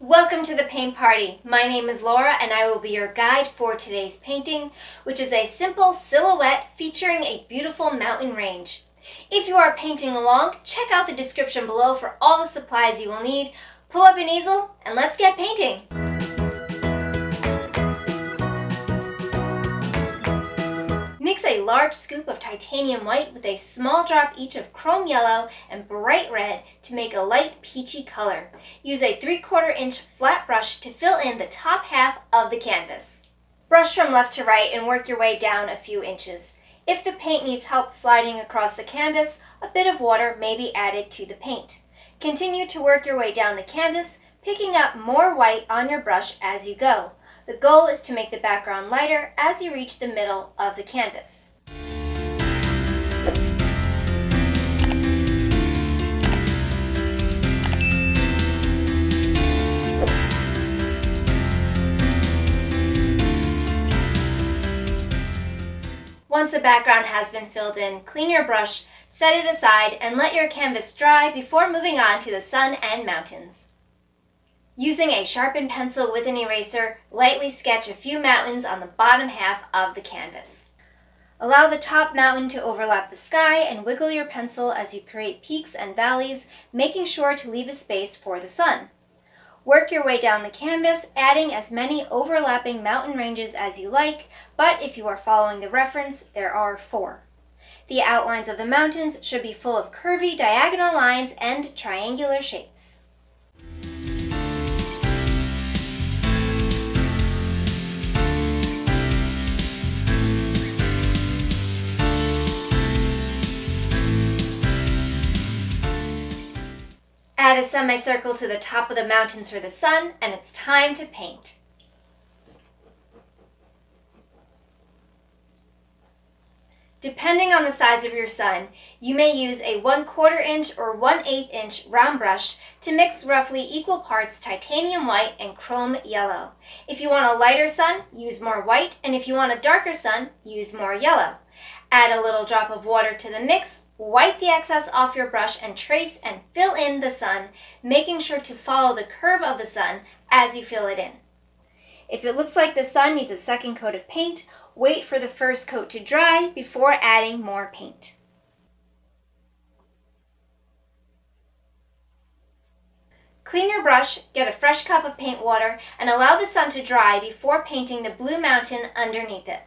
Welcome to the paint party. My name is Laura and I will be your guide for today's painting, which is a simple silhouette featuring a beautiful mountain range. If you are painting along, check out the description below for all the supplies you will need. Pull up an easel and let's get painting. Mix a large scoop of titanium white with a small drop each of chrome yellow and bright red to make a light peachy color. Use a 3/4 inch flat brush to fill in the top half of the canvas. Brush from left to right and work your way down a few inches. If the paint needs help sliding across the canvas, a bit of water may be added to the paint. Continue to work your way down the canvas, picking up more white on your brush as you go. The goal is to make the background lighter as you reach the middle of the canvas. Once the background has been filled in, clean your brush, set it aside, and let your canvas dry before moving on to the sun and mountains. Using a sharpened pencil with an eraser, lightly sketch a few mountains on the bottom half of the canvas. Allow the top mountain to overlap the sky and wiggle your pencil as you create peaks and valleys, making sure to leave a space for the sun. Work your way down the canvas, adding as many overlapping mountain ranges as you like, but if you are following the reference, there are 4. The outlines of the mountains should be full of curvy diagonal lines and triangular shapes. Add a semicircle to the top of the mountains for the sun, and it's time to paint. Depending on the size of your sun, you may use a 1/4 inch or 1/8 inch round brush to mix roughly equal parts titanium white and chrome yellow. If you want a lighter sun, use more white, and if you want a darker sun, use more yellow. Add a little drop of water to the mix, wipe the excess off your brush, and trace and fill in the sun, making sure to follow the curve of the sun as you fill it in. If it looks like the sun needs a second coat of paint, wait for the first coat to dry before adding more paint. Clean your brush, get a fresh cup of paint water, and allow the sun to dry before painting the blue mountain underneath it.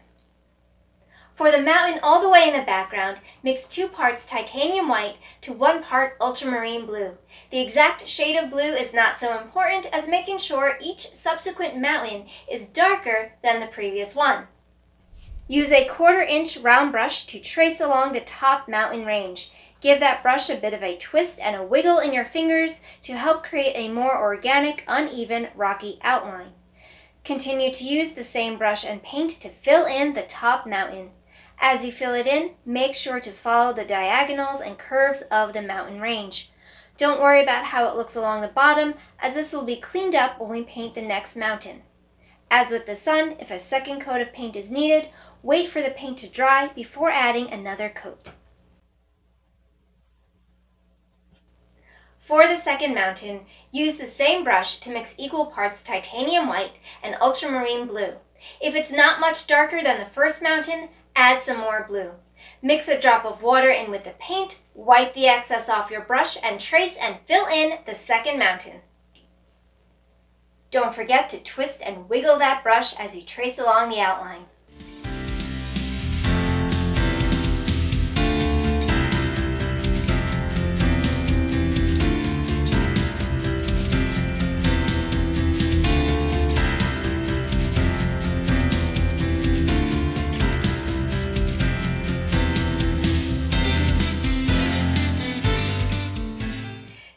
For the mountain all the way in the background, mix 2 parts titanium white to 1 part ultramarine blue. The exact shade of blue is not so important as making sure each subsequent mountain is darker than the previous one. Use a 1/4 inch round brush to trace along the top mountain range. Give that brush a bit of a twist and a wiggle in your fingers to help create a more organic, uneven, rocky outline. Continue to use the same brush and paint to fill in the top mountain. As you fill it in, make sure to follow the diagonals and curves of the mountain range. Don't worry about how it looks along the bottom, as this will be cleaned up when we paint the next mountain. As with the sun, if a second coat of paint is needed, wait for the paint to dry before adding another coat. For the second mountain, use the same brush to mix equal parts titanium white and ultramarine blue. If it's not much darker than the first mountain, add some more blue. Mix a drop of water in with the paint, wipe the excess off your brush, and trace and fill in the second mountain. Don't forget to twist and wiggle that brush as you trace along the outline.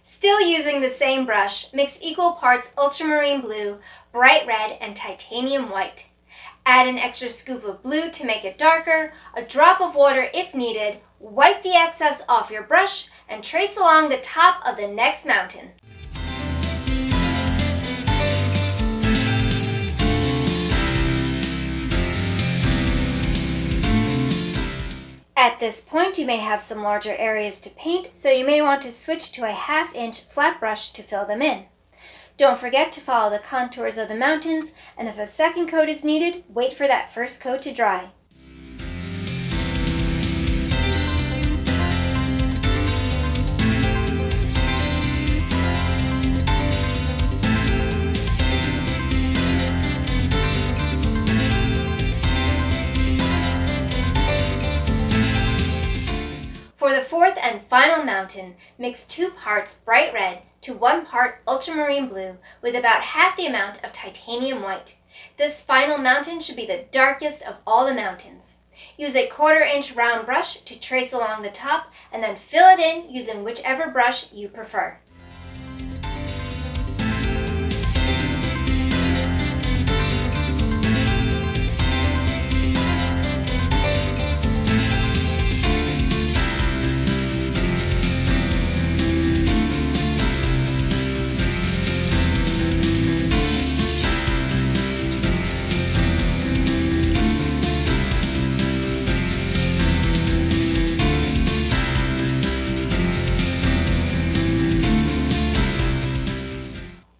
Still using the same brush, mix equal parts ultramarine blue, bright red, and titanium white. Add an extra scoop of blue to make it darker, a drop of water if needed, wipe the excess off your brush, and trace along the top of the next mountain. At this point, you may have some larger areas to paint, so you may want to switch to a 1/2 inch flat brush to fill them in. Don't forget to follow the contours of the mountains, and if a second coat is needed, wait for that first coat to dry. For the fourth and final mountain, mix 2 parts bright red to 1 part ultramarine blue with about half the amount of titanium white. This final mountain should be the darkest of all the mountains. Use a 1/4-inch round brush to trace along the top and then fill it in using whichever brush you prefer.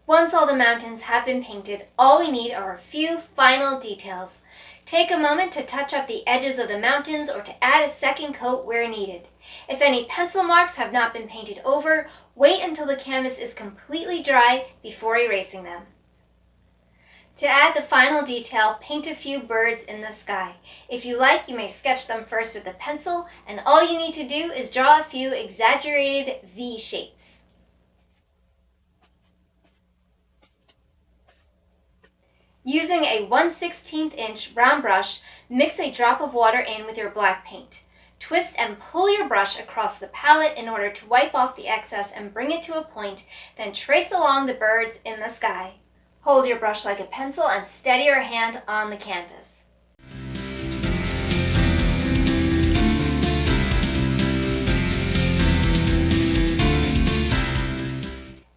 Once all the mountains have been painted, all we need are a few final details. Take a moment to touch up the edges of the mountains or to add a second coat where needed. If any pencil marks have not been painted over, wait until the canvas is completely dry before erasing them. To add the final detail, paint a few birds in the sky. If you like, you may sketch them first with a pencil, and all you need to do is draw a few exaggerated V shapes. Using a 1/16-inch round brush, mix a drop of water in with your black paint. Twist and pull your brush across the palette in order to wipe off the excess and bring it to a point, then trace along the birds in the sky. Hold your brush like a pencil and steady your hand on the canvas.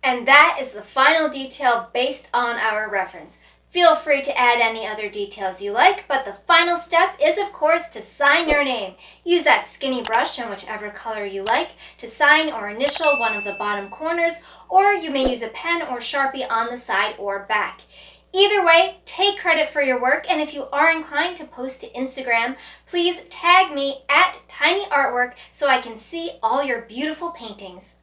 And that is the final detail based on our reference. Feel free to add any other details you like, but the final step is, of course, to sign your name. Use that skinny brush in whichever color you like to sign or initial one of the bottom corners, or you may use a pen or Sharpie on the side or back. Either way, take credit for your work, and if you are inclined to post to Instagram, please tag me at Tiny Artwork so I can see all your beautiful paintings.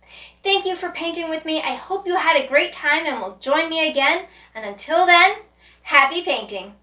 Thank you for painting with me. I hope you had a great time and will join me again. And until then, happy painting!